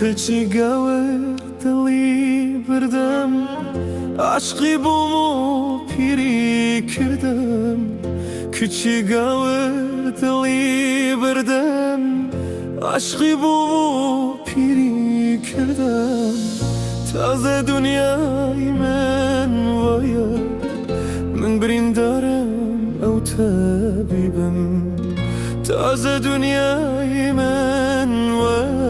کلچی گور دلی بردم عشقی بومو پیری کردم کلچی گور دلی بردم عشقی بومو پیری کردم تازه دنیای من وایا من برین دارم او طبیبم تازه دنیای من وایا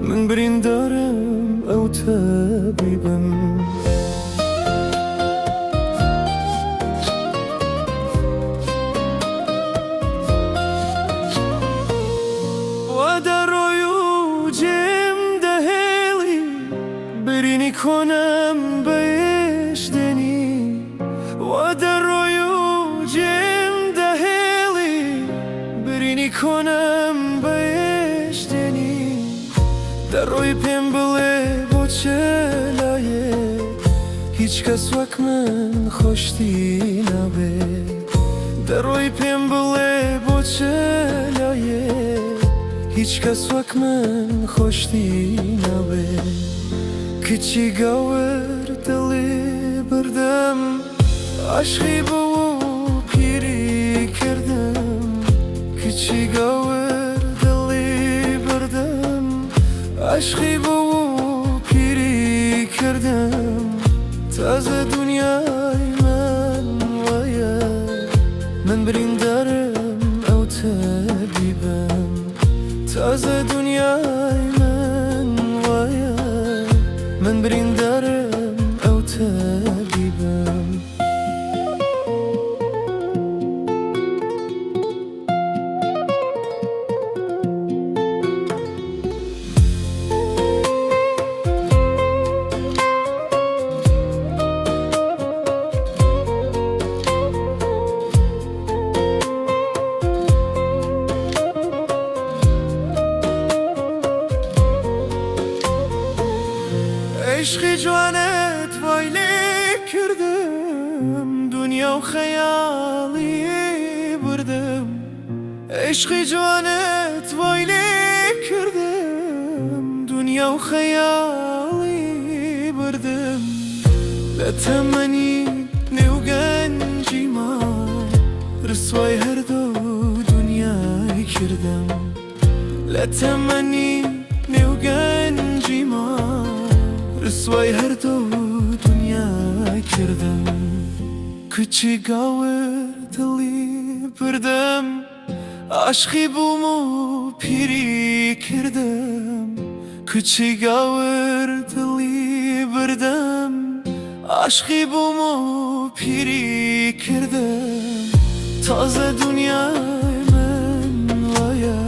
من برین دارم او طبیبم و در رویو جم دهلی برینی کنم بهش دنی و در رویو جم دهلی برینی کنم بهش دنی در روی پنبله با چلایه هیچ کس وک من خوشتی نبه در روی پنبله با چلایه هیچ کس وک من خوشتی نبه کچی گور دلی بردم عشقی بو پیری کردم کچی گور دلی بردم عشقی بو پیری کردم تازه دنیای من وایا من برین دارم او طبیبم تازه دنیای من وایا من برین دارم او طبیبم عشقی جوانت وایلی کردم دنیا و خیالی بردم عشقی جوانت وایلی کردم دنیا و خیالی بردم لتمنی نیو گنجی ما رسوای هر دو دنیای کردم لتمنی نیو گنجی ما رسوای هر دو دنیا کردم کچی گور دلی بردم عشقی بومو پیری کردم کچی گور دلی بردم عشقی بومو پیری کردم تازه دنیای من وایا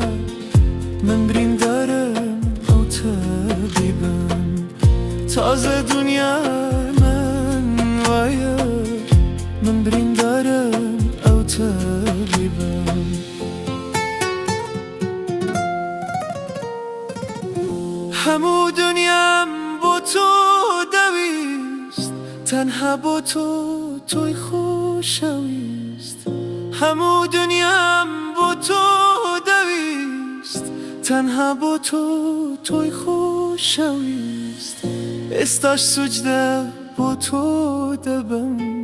من برین دارم او طبیبم تازه دنیا من وایا من برین دارم او طبیبم همو دنیام با تو دویست تنها با تو توی خوشویست همو دنیام با تو دویست تنها با تو توی خوشویست استاش سجده با تو دبم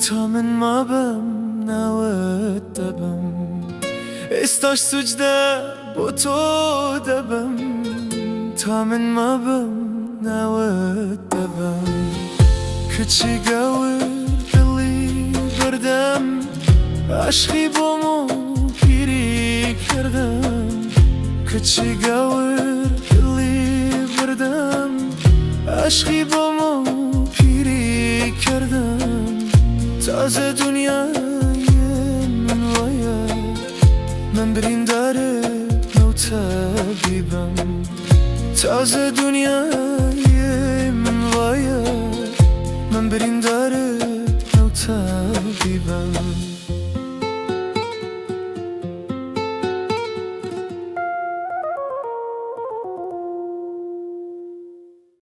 تا من ما بم نوت دبم استاش سجده با تو دبم تا من ما بم نوت دبم کچی گور دلی بردم عشقی بومو پیری کردم کچی گور دلی بردم عشقی بومو پیری کردم تازه دنیای من وایا من برین داره نو طبیبم تازه دنیا